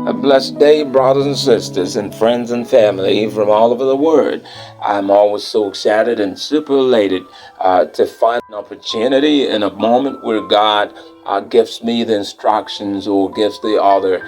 A blessed day, brothers and sisters, and friends and family from all over the world. I'm always so excited and super elated to find an opportunity in a moment where God gives me the instructions or gives the other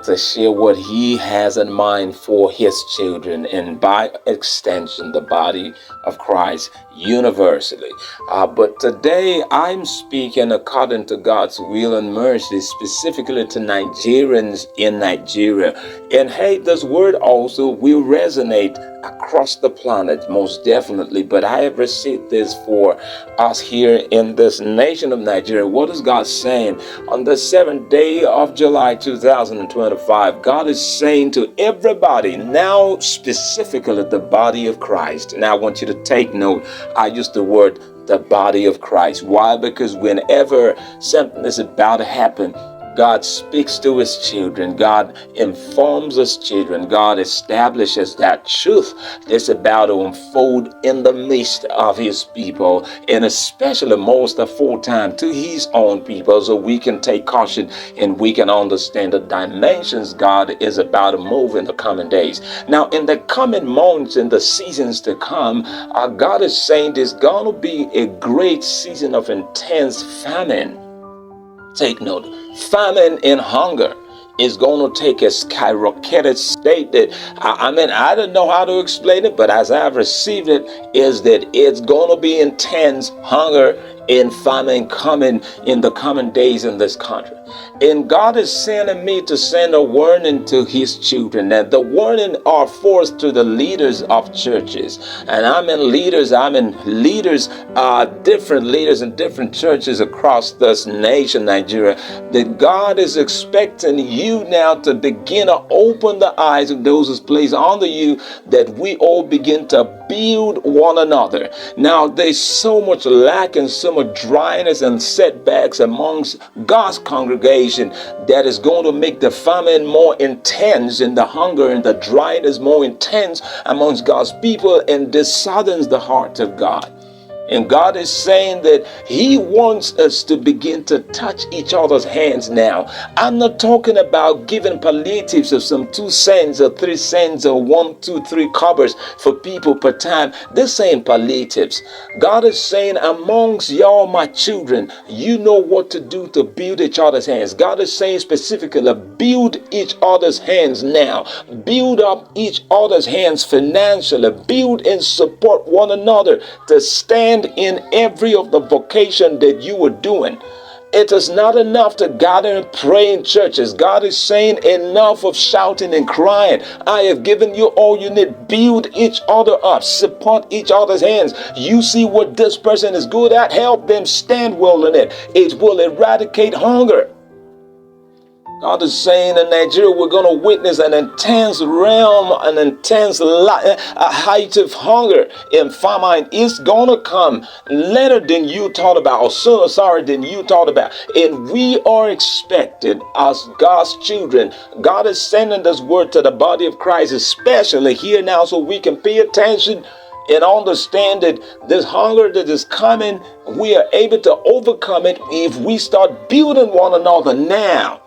to share what He has in mind for His children, and by extension, the body of Christ universally. But today I'm speaking according to God's will and mercy, specifically to Nigerians in Nigeria. And hey, this word also will resonate across the planet, most definitely. But I have received this for us here in this nation of Nigeria. What is God saying? On the 7th day of July 2025, God is saying to everybody, now specifically the body of Christ. And I want you to take note. I use the word the body of Christ. Why? Because whenever something is about to happen, God speaks to His children. God informs His children. God establishes that truth that's about to unfold in the midst of His people, and especially most of full time to His own people, so we can take caution and we can understand the dimensions God is about to move in the coming days. Now, in the coming months and the seasons to come, God is saying there's going to be a great season of intense famine. Take note, famine and hunger is going to take a skyrocketed state that, I don't know how to explain it, but as I've received it, is that it's going to be intense hunger and famine coming in the coming days in this country. And God is sending me to send a warning to His children. And the warning are forced to the leaders of churches. And different leaders in different churches across this nation, Nigeria, that God is expecting you now to begin to open the eyes of those who's placed under you, that we all begin to build one another. Now, there's so much lack and so much dryness and setbacks amongst God's congregation that is going to make the famine more intense and the hunger and the dryness more intense amongst God's people, and this saddens the heart of God. And God is saying that He wants us to begin to touch each other's hands now. I'm not talking about giving palliatives of some 2 cents or 3 cents or 1, 2, 3 covers for people per time. This ain't palliatives. God is saying, amongst y'all, my children, you know what to do to build each other's hands. God is saying specifically, build each other's hands now. Build up each other's hands financially. Build and support one another to stand in every of the vocation that you are doing. It is not enough to gather and pray in churches. God is saying, enough of shouting and crying. I have given you all you need. Build each other up. Support each other's hands. You see what this person is good at, help them stand well in it. It will eradicate hunger. God is saying in Nigeria, we're going to witness an intense realm, an intense height of hunger and famine. It's going to come later than you thought about, or sooner, than you thought about. And we are expected as God's children. God is sending this word to the body of Christ, especially here now, so we can pay attention and understand that this hunger that is coming, we are able to overcome it if we start building one another now.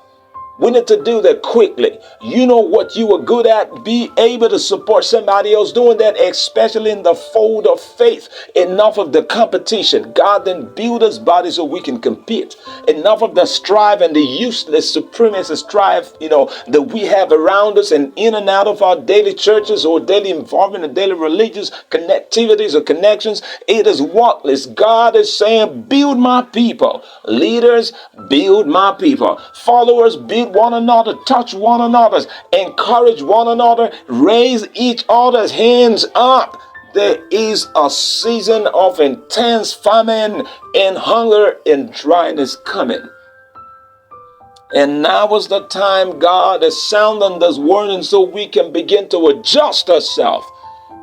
We need to do that quickly. You know what you are good at. Be able to support somebody else doing that, especially in the fold of faith. Enough of the competition. God then build us bodies so we can compete. Enough of the strive and the useless supremacist strive, that we have around us and in and out of our daily churches or daily involvement and daily religious connectivities or connections. It is worthless. God is saying, build my people. Leaders, build my people. Followers, build one another, touch one another, encourage one another, raise each other's hands up. There is a season of intense famine and hunger and dryness coming. And now is the time God is sounding this warning so we can begin to adjust ourselves.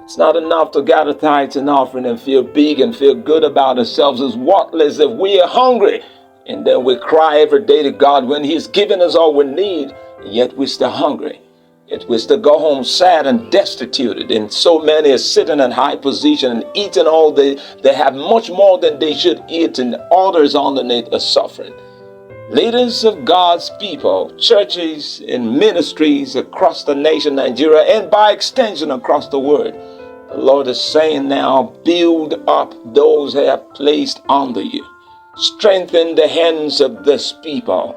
It's not enough to gather tithes and offering and feel big and feel good about ourselves. It's worthless if we are hungry. And then we cry every day to God when He's given us all we need, yet we're still hungry. Yet we still go home sad and destituted. And so many are sitting in high position and eating all they have much more than they should eat, and others underneath are suffering. Leaders of God's people, churches and ministries across the nation, Nigeria, and by extension across the world. The Lord is saying now, build up those who have placed under you. Strengthen the hands of this people.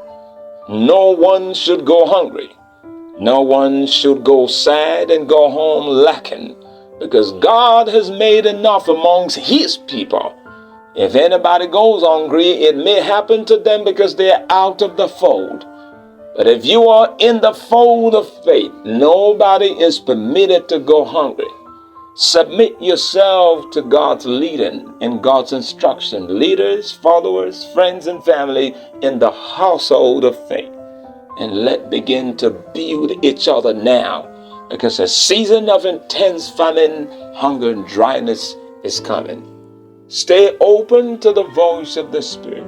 No one should go hungry. No one should go sad and go home lacking, because God has made enough amongst his people. If anybody goes hungry, it may happen to them because they're out of the fold. But if you are in the fold of faith, nobody is permitted to go hungry. Submit yourself to God's leading and God's instruction. Leaders, followers, friends, and family in the household of faith. And let begin to build each other now, because a season of intense famine, hunger, and dryness is coming. Stay open to the voice of the Spirit.